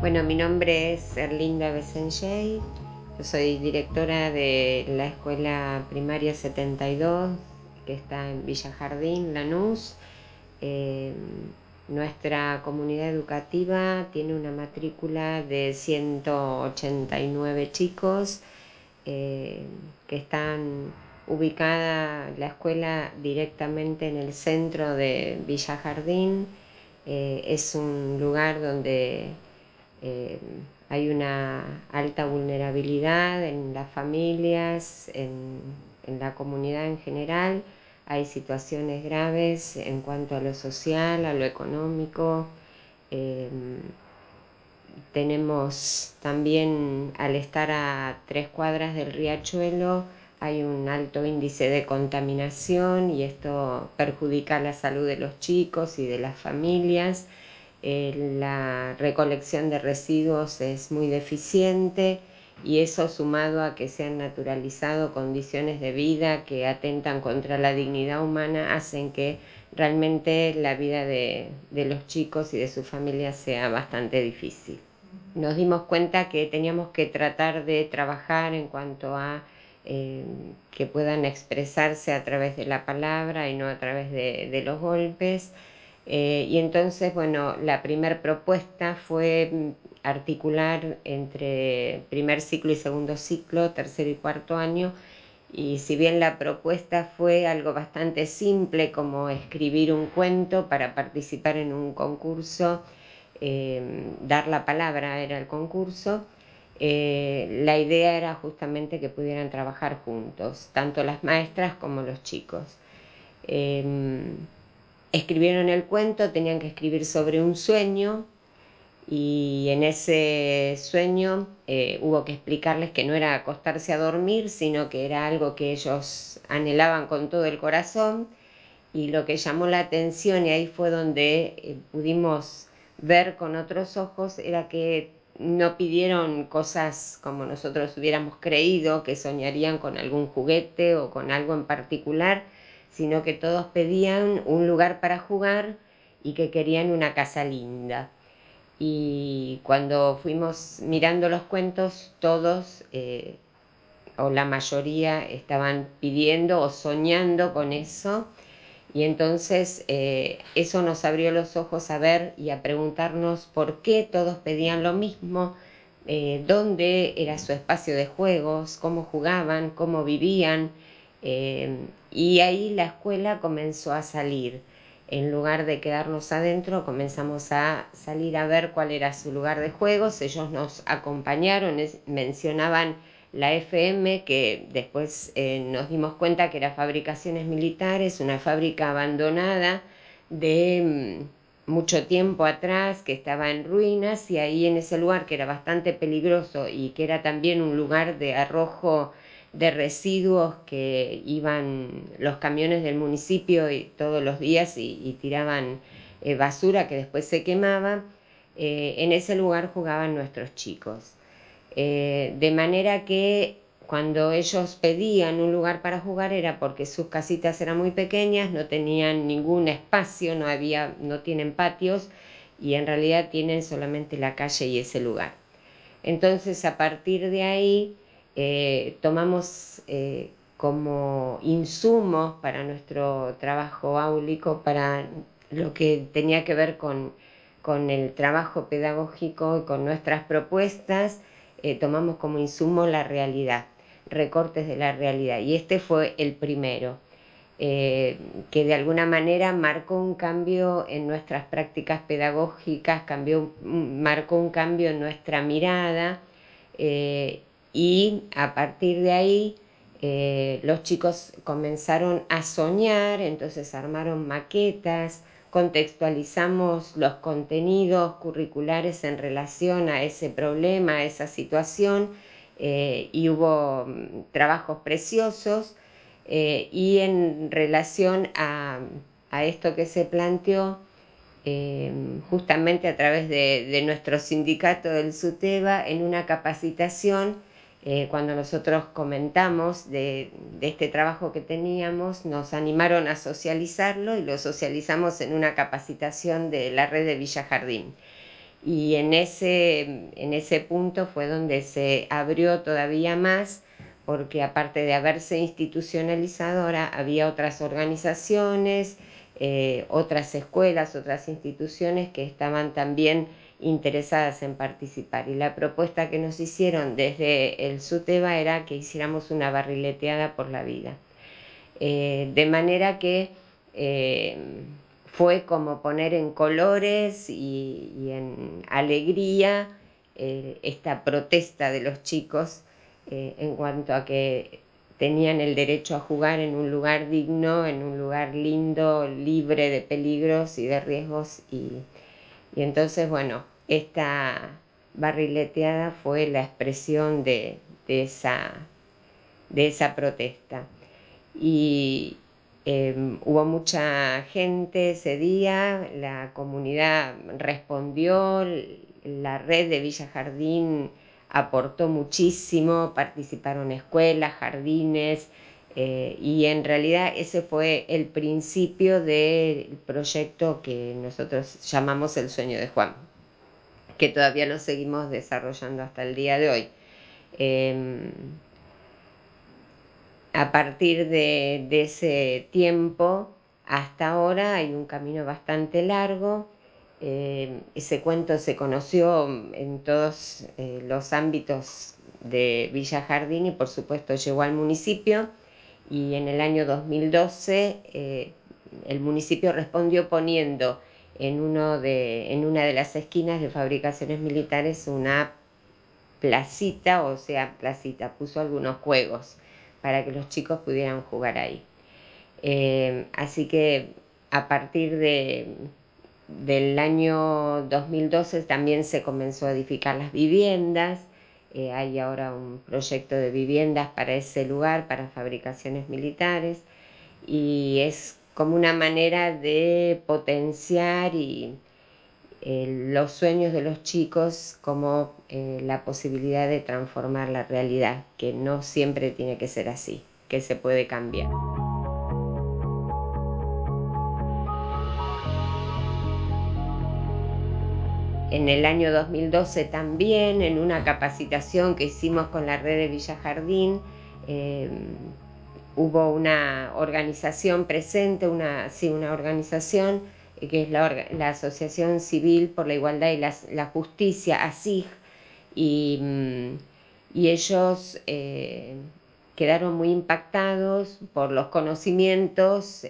Bueno, mi nombre es Erlinda Besenjay, yo soy directora de la escuela primaria 72, que está en Villa Jardín, Lanús. Eh, Nuestra comunidad educativa tiene una matrícula de 189 chicos que están ubicada la escuela directamente en el centro de Villa Jardín. Es un lugar donde eh, hay una alta vulnerabilidad en las familias, en la comunidad en general. Hay situaciones graves en cuanto a lo social, a lo económico. Eh, Tenemos también, al estar a 3 cuadras del riachuelo, hay un alto índice de contaminación y esto perjudica la salud de los chicos y de las familias. La recolección de residuos es muy deficiente y eso, sumado a que se han naturalizado condiciones de vida que atentan contra la dignidad humana, hacen que realmente la vida de los chicos y de sus familias sea bastante difícil. Nos dimos cuenta que teníamos que tratar de trabajar en cuanto a que puedan expresarse a través de la palabra y no a través de los golpes. Y entonces, bueno, la primera propuesta fue articular entre primer ciclo y segundo ciclo, tercer y cuarto año. Y si bien la propuesta fue algo bastante simple, como escribir un cuento para participar en un concurso, dar la palabra era el concurso, la idea era justamente que pudieran trabajar juntos, tanto las maestras como los chicos. Escribieron el cuento, tenían que escribir sobre un sueño, y en ese sueño hubo que explicarles que no era acostarse a dormir, sino que era algo que ellos anhelaban con todo el corazón. Y lo que llamó la atención, y ahí fue donde pudimos ver con otros ojos, era que no pidieron cosas como nosotros hubiéramos creído, que soñarían con algún juguete o con algo en particular, sino que todos pedían un lugar para jugar y que querían una casa linda. Y cuando fuimos mirando los cuentos, todos o la mayoría estaban pidiendo o soñando con eso. Y entonces eso nos abrió los ojos a ver y a preguntarnos por qué todos pedían lo mismo, dónde era su espacio de juegos, cómo jugaban, cómo vivían. Y ahí la escuela comenzó a salir. En lugar de quedarnos adentro, comenzamos a salir a ver cuál era su lugar de juegos. Ellos nos acompañaron, mencionaban la FM, que después nos dimos cuenta que era Fabricaciones Militares, una fábrica abandonada de mucho tiempo atrás, que estaba en ruinas, y ahí en ese lugar, que era bastante peligroso y que era también un lugar de arrojo de residuos, que iban los camiones del municipio y todos los días y tiraban basura que después se quemaba. En ese lugar jugaban nuestros chicos. De manera que cuando ellos pedían un lugar para jugar era porque sus casitas eran muy pequeñas, no tenían ningún espacio, no tienen patios, y en realidad tienen solamente la calle y ese lugar. Entonces, a partir de ahí tomamos como insumos para nuestro trabajo áulico, para lo que tenía que ver con el trabajo pedagógico y con nuestras propuestas. Tomamos como insumo la realidad, recortes de la realidad, y este fue el primero, que de alguna manera marcó un cambio en nuestras prácticas pedagógicas, marcó un cambio en nuestra mirada, y a partir de ahí los chicos comenzaron a soñar. Entonces armaron maquetas, contextualizamos los contenidos curriculares en relación a ese problema, a esa situación, y hubo trabajos preciosos. Y en relación a esto que se planteó, justamente a través de nuestro sindicato del SUTEBA, en una capacitación, cuando nosotros comentamos de este trabajo que teníamos, nos animaron a socializarlo y lo socializamos en una capacitación de la red de Villa Jardín. Y en ese punto fue donde se abrió todavía más, porque aparte de haberse institucionalizado, ahora había otras organizaciones, otras escuelas, otras instituciones que estaban también interesadas en participar. Y la propuesta que nos hicieron desde el SUTEBA era que hiciéramos una barrileteada por la vida. De manera que eh, fue como poner en colores y en alegría esta protesta de los chicos en cuanto a que tenían el derecho a jugar en un lugar digno, en un lugar lindo, libre de peligros y de riesgos. Y entonces, bueno, esta barrileteada fue la expresión de esa protesta. Y hubo mucha gente ese día, la comunidad respondió, la red de Villa Jardín aportó muchísimo, participaron escuelas, jardines, y en realidad ese fue el principio del proyecto que nosotros llamamos El Sueño de Juan, que todavía lo seguimos desarrollando hasta el día de hoy. A partir de ese tiempo hasta ahora hay un camino bastante largo. Ese cuento se conoció en todos los ámbitos de Villa Jardín y por supuesto llegó al municipio, y en el año 2012 el municipio respondió poniendo en una de las esquinas de Fabricaciones Militares una placita, o sea, placita, puso algunos juegos para que los chicos pudieran jugar ahí. Así que a partir del año 2012 también se comenzó a edificar las viviendas. Hay ahora un proyecto de viviendas para ese lugar, para Fabricaciones Militares, y es como una manera de potenciar los sueños de los chicos como la posibilidad de transformar la realidad, que no siempre tiene que ser así, que se puede cambiar. En el año 2012 también, en una capacitación que hicimos con la red de Villa Jardín, hubo una organización presente, una organización que es la Asociación Civil por la Igualdad y la Justicia, ASIJ, y ellos quedaron muy impactados por los conocimientos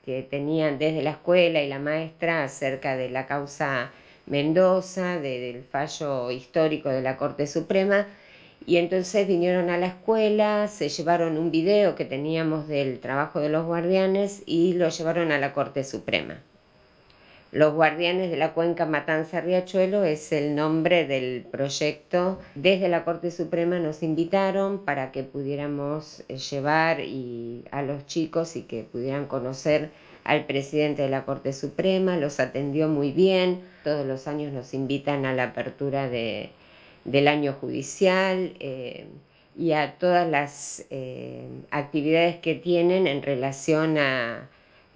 que tenían desde la escuela y la maestra acerca de la causa Mendoza, del fallo histórico de la Corte Suprema. Y entonces vinieron a la escuela, se llevaron un video que teníamos del trabajo de los guardianes y lo llevaron a la Corte Suprema. Los Guardianes de la Cuenca Matanza-Riachuelo es el nombre del proyecto. Desde la Corte Suprema nos invitaron para que pudiéramos llevar a los chicos y que pudieran conocer al presidente de la Corte Suprema. Los atendió muy bien. Todos los años nos invitan a la apertura del año judicial y a todas las actividades que tienen en relación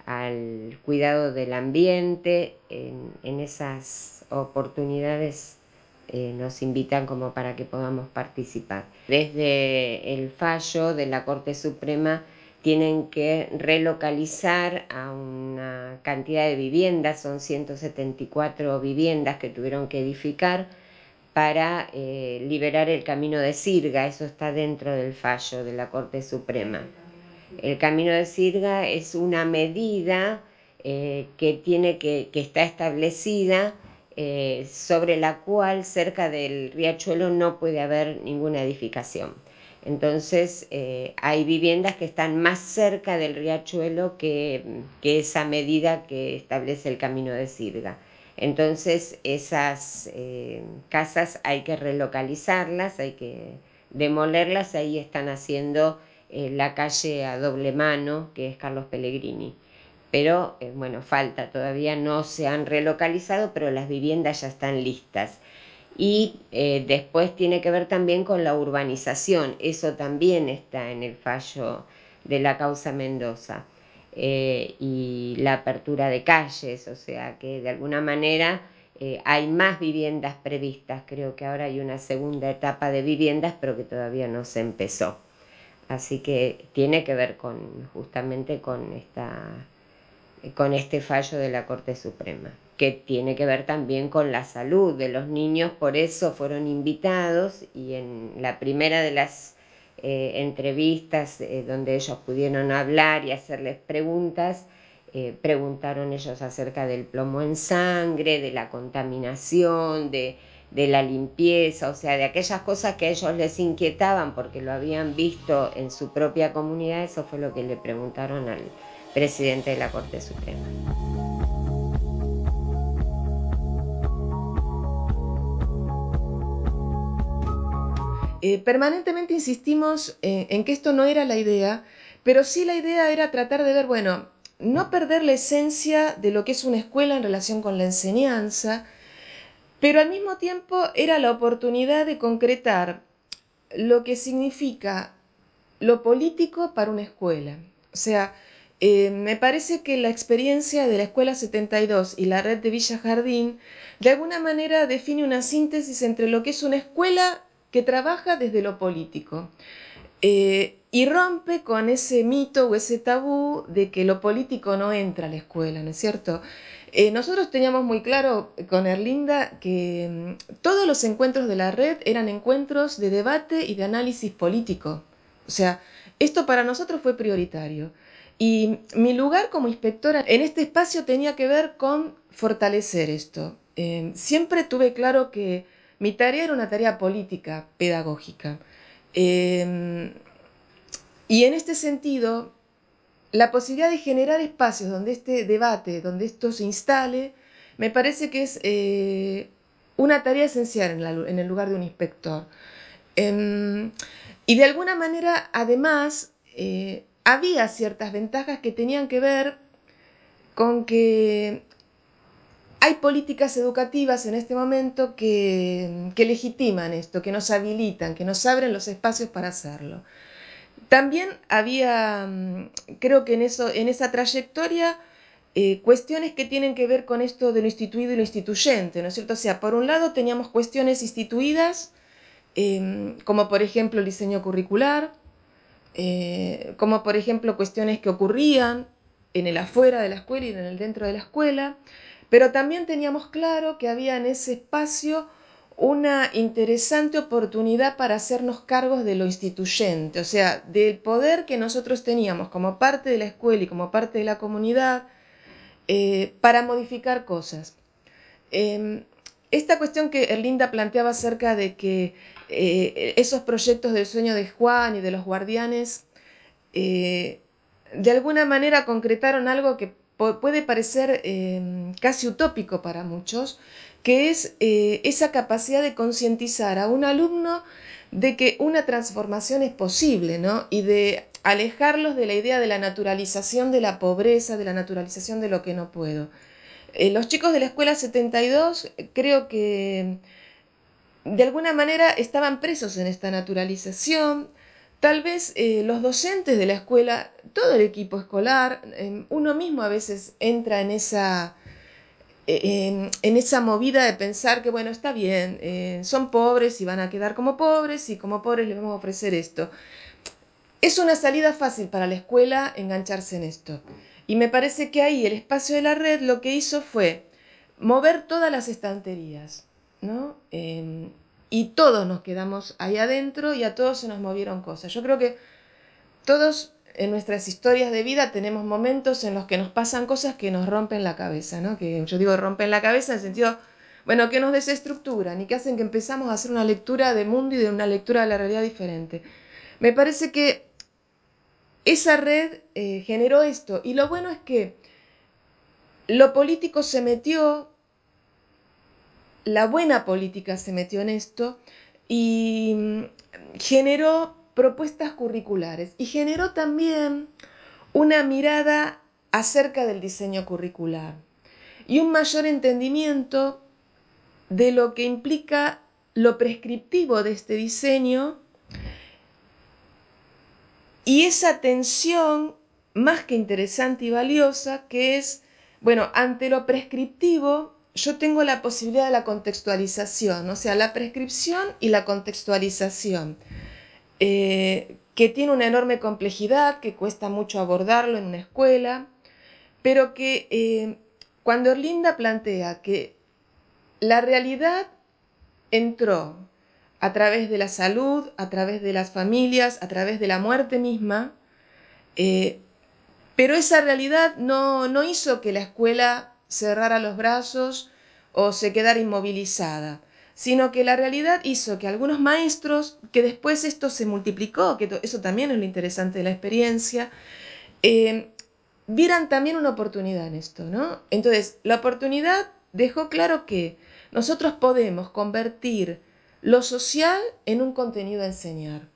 al cuidado del ambiente. En esas oportunidades nos invitan como para que podamos participar. Desde el fallo de la Corte Suprema tienen que relocalizar a una cantidad de viviendas, son 174 viviendas que tuvieron que edificar para liberar el camino de Sirga. Eso está dentro del fallo de la Corte Suprema. El camino de Sirga es una medida que está establecida sobre la cual cerca del riachuelo no puede haber ninguna edificación. Entonces hay viviendas que están más cerca del riachuelo que esa medida que establece el camino de Sirga. Entonces esas casas hay que relocalizarlas, hay que demolerlas. Ahí están haciendo la calle a doble mano, que es Carlos Pellegrini. Pero bueno, falta, todavía no se han relocalizado, pero las viviendas ya están listas. Y después tiene que ver también con la urbanización, eso también está en el fallo de la causa Mendoza. Y la apertura de calles, o sea que de alguna manera hay más viviendas previstas, creo que ahora hay una segunda etapa de viviendas, pero que todavía no se empezó. Así que tiene que ver justamente con este fallo de la Corte Suprema, que tiene que ver también con la salud de los niños, por eso fueron invitados, y en la primera de las entrevistas donde ellos pudieron hablar y hacerles preguntas, preguntaron ellos acerca del plomo en sangre, de la contaminación, de la limpieza, o sea, de aquellas cosas que a ellos les inquietaban porque lo habían visto en su propia comunidad. Eso fue lo que le preguntaron al presidente de la Corte Suprema. Permanentemente insistimos en que esto no era la idea, pero sí la idea era tratar de ver, bueno, no perder la esencia de lo que es una escuela en relación con la enseñanza, pero al mismo tiempo era la oportunidad de concretar lo que significa lo político para una escuela. O sea, me parece que la experiencia de la Escuela 72 y la red de Villa Jardín de alguna manera define una síntesis entre lo que es una escuela que trabaja desde lo político y rompe con ese mito o ese tabú de que lo político no entra a la escuela, ¿no es cierto? Nosotros teníamos muy claro con Erlinda que todos los encuentros de la red eran encuentros de debate y de análisis político. O sea, esto para nosotros fue prioritario. Y mi lugar como inspectora en este espacio tenía que ver con fortalecer esto. Siempre tuve claro que mi tarea era una tarea política, pedagógica. Y en este sentido, la posibilidad de generar espacios donde este debate, donde esto se instale, me parece que es una tarea esencial en el lugar de un inspector. Y de alguna manera, además, había ciertas ventajas que tenían que ver con que hay políticas educativas en este momento que legitiman esto, que nos habilitan, que nos abren los espacios para hacerlo. También había, creo que en esa trayectoria, cuestiones que tienen que ver con esto de lo instituido y lo instituyente, ¿no es cierto? O sea, por un lado teníamos cuestiones instituidas, como por ejemplo el diseño curricular, como por ejemplo cuestiones que ocurrían en el afuera de la escuela y en el dentro de la escuela, pero también teníamos claro que había en ese espacio una interesante oportunidad para hacernos cargos de lo instituyente, o sea, del poder que nosotros teníamos como parte de la escuela y como parte de la comunidad para modificar cosas. Esta cuestión que Erlinda planteaba acerca de que esos proyectos del sueño de Juan y de los guardianes de alguna manera concretaron algo que puede parecer casi utópico para muchos, que es esa capacidad de concientizar a un alumno de que una transformación es posible, ¿no? Y de alejarlos de la idea de la naturalización de la pobreza, de la naturalización de lo que no puedo. Los chicos de la Escuela 72 creo que de alguna manera estaban presos en esta naturalización. Tal vez los docentes de la escuela, todo el equipo escolar, uno mismo a veces entra en esa movida de pensar que, bueno, está bien, son pobres y van a quedar como pobres y como pobres les vamos a ofrecer esto. Es una salida fácil para la escuela engancharse en esto. Y me parece que ahí el espacio de la red lo que hizo fue mover todas las estanterías, ¿no? Y todos nos quedamos ahí adentro y a todos se nos movieron cosas. Yo creo que todos en nuestras historias de vida tenemos momentos en los que nos pasan cosas que nos rompen la cabeza, ¿no? Que yo digo rompen la cabeza en el sentido, bueno, que nos desestructuran y que hacen que empezamos a hacer una lectura de mundo y de una lectura de la realidad diferente. Me parece que esa red generó esto y lo bueno es que lo político se metió, la buena política se metió en esto y generó propuestas curriculares y generó también una mirada acerca del diseño curricular y un mayor entendimiento de lo que implica lo prescriptivo de este diseño y esa tensión más que interesante y valiosa que es, bueno, ante lo prescriptivo yo tengo la posibilidad de la contextualización, o sea, la prescripción y la contextualización, que tiene una enorme complejidad, que cuesta mucho abordarlo en una escuela, pero que cuando Orlinda plantea que la realidad entró a través de la salud, a través de las familias, a través de la muerte misma, pero esa realidad no hizo que la escuela cerrara los brazos o se quedara inmovilizada, sino que la realidad hizo que algunos maestros, que después esto se multiplicó, que eso también es lo interesante de la experiencia, vieran también una oportunidad en esto, ¿no? Entonces, la oportunidad dejó claro que nosotros podemos convertir lo social en un contenido a enseñar.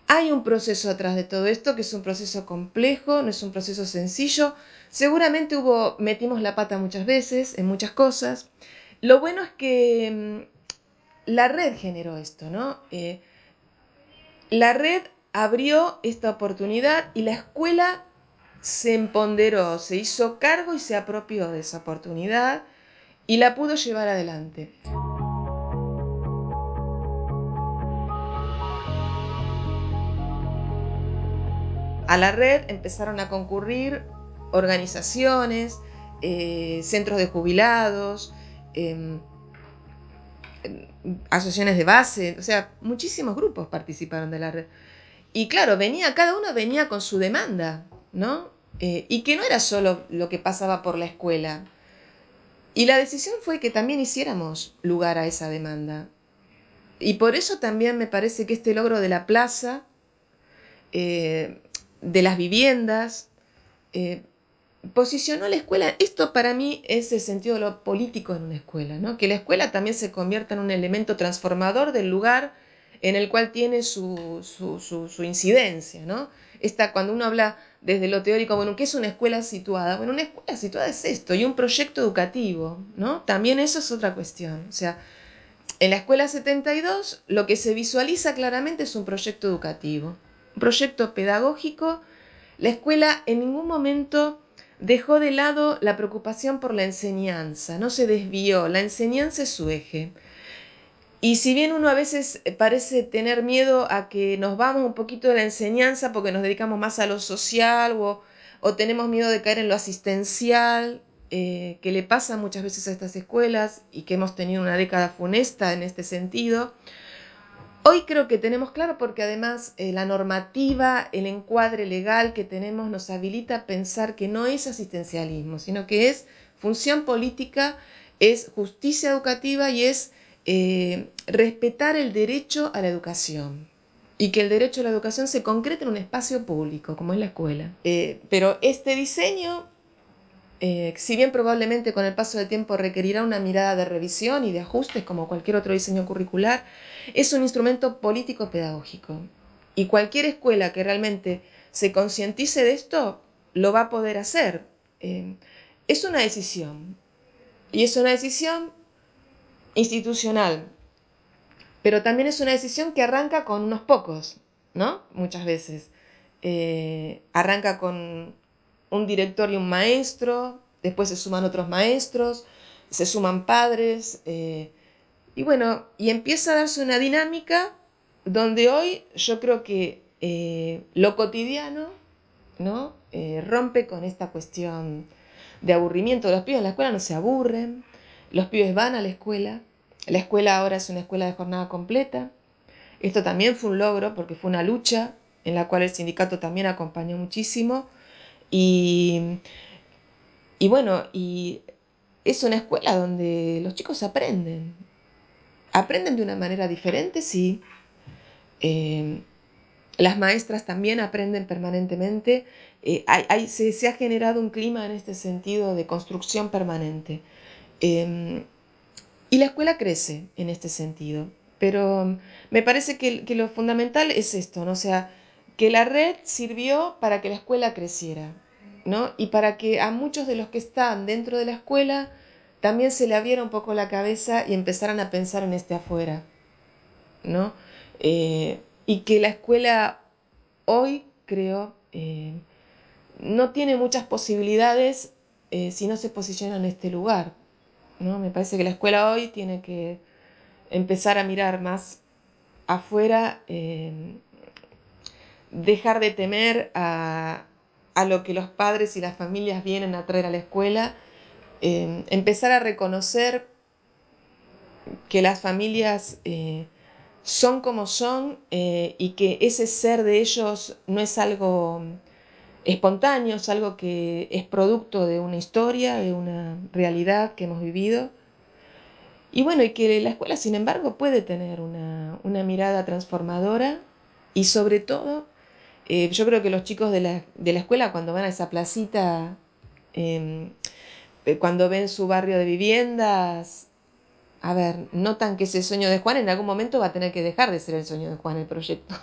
Hay un proceso atrás de todo esto, que es un proceso complejo, no es un proceso sencillo. Seguramente metimos la pata muchas veces en muchas cosas. Lo bueno es que la red generó esto, ¿no? La red abrió esta oportunidad y la escuela se empoderó, se hizo cargo y se apropió de esa oportunidad y la pudo llevar adelante. A la red empezaron a concurrir organizaciones, centros de jubilados, asociaciones de base, o sea, muchísimos grupos participaron de la red. Y claro, cada uno venía con su demanda, ¿no? Y que no era solo lo que pasaba por la escuela. Y la decisión fue que también hiciéramos lugar a esa demanda. Y por eso también me parece que este logro de la plaza, de las viviendas, posicionó a la escuela. Esto para mí es el sentido de lo político en una escuela, ¿no? Que la escuela también se convierta en un elemento transformador del lugar en el cual tiene su incidencia, ¿no? Cuando uno habla desde lo teórico, bueno, ¿qué es una escuela situada? Bueno, una escuela situada es esto, y un proyecto educativo, ¿no? También eso es otra cuestión. O sea, en la escuela 72 lo que se visualiza claramente es un proyecto educativo, un proyecto pedagógico. La escuela en ningún momento dejó de lado la preocupación por la enseñanza, no se desvió, la enseñanza es su eje. Y si bien uno a veces parece tener miedo a que nos vamos un poquito de la enseñanza porque nos dedicamos más a lo social o tenemos miedo de caer en lo asistencial, que le pasa muchas veces a estas escuelas y que hemos tenido una década funesta en este sentido, hoy creo que tenemos claro porque además la normativa, el encuadre legal que tenemos nos habilita a pensar que no es asistencialismo, sino que es función política, es justicia educativa y es respetar el derecho a la educación. Y que el derecho a la educación se concrete en un espacio público, como es la escuela. Pero este diseño, si bien probablemente con el paso del tiempo requerirá una mirada de revisión y de ajustes como cualquier otro diseño curricular, es un instrumento político-pedagógico. Y cualquier escuela que realmente se concientice de esto, lo va a poder hacer. Es una decisión. Y es una decisión institucional. Pero también es una decisión que arranca con unos pocos, ¿no? Muchas veces. Arranca con un director y un maestro, después se suman otros maestros, se suman padres, y bueno, y empieza a darse una dinámica donde hoy yo creo que lo cotidiano, ¿no? Rompe con esta cuestión de aburrimiento. Los pibes en la escuela no se aburren, los pibes van a la escuela ahora es una escuela de jornada completa. Esto también fue un logro porque fue una lucha en la cual el sindicato también acompañó muchísimo. Y bueno, y es una escuela donde los chicos aprenden. Aprenden de una manera diferente, sí. Las maestras también aprenden permanentemente. Se ha generado un clima en este sentido de construcción permanente. Y la escuela crece en este sentido. Pero me parece que lo fundamental es esto, ¿no? O sea, que la red sirvió para que la escuela creciera, ¿no? Y para que a muchos de los que están dentro de la escuela también se le abriera un poco la cabeza y empezaran a pensar en este afuera, ¿no? Y que la escuela hoy, creo, no tiene muchas posibilidades si no se posiciona en este lugar. ¿no? Me parece que la escuela hoy tiene que empezar a mirar más afuera, dejar de temer a lo que los padres y las familias vienen a traer a la escuela, empezar a reconocer que las familias son como son, y que ese ser de ellos no es algo espontáneo, es algo que es producto de una historia, de una realidad que hemos vivido. Y bueno, y que la escuela, sin embargo, puede tener una mirada transformadora y sobre todo, yo creo que los chicos de la escuela cuando van a esa placita, eh, cuando ven su barrio de viviendas, a ver, notan que ese sueño de Juan en algún momento va a tener que dejar de ser el sueño de Juan el proyecto,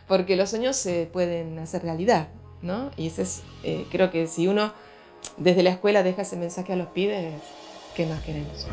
porque los sueños se pueden hacer realidad, ¿no? Y ese es, creo que si uno desde la escuela deja ese mensaje a los pibes, ¿qué más queremos?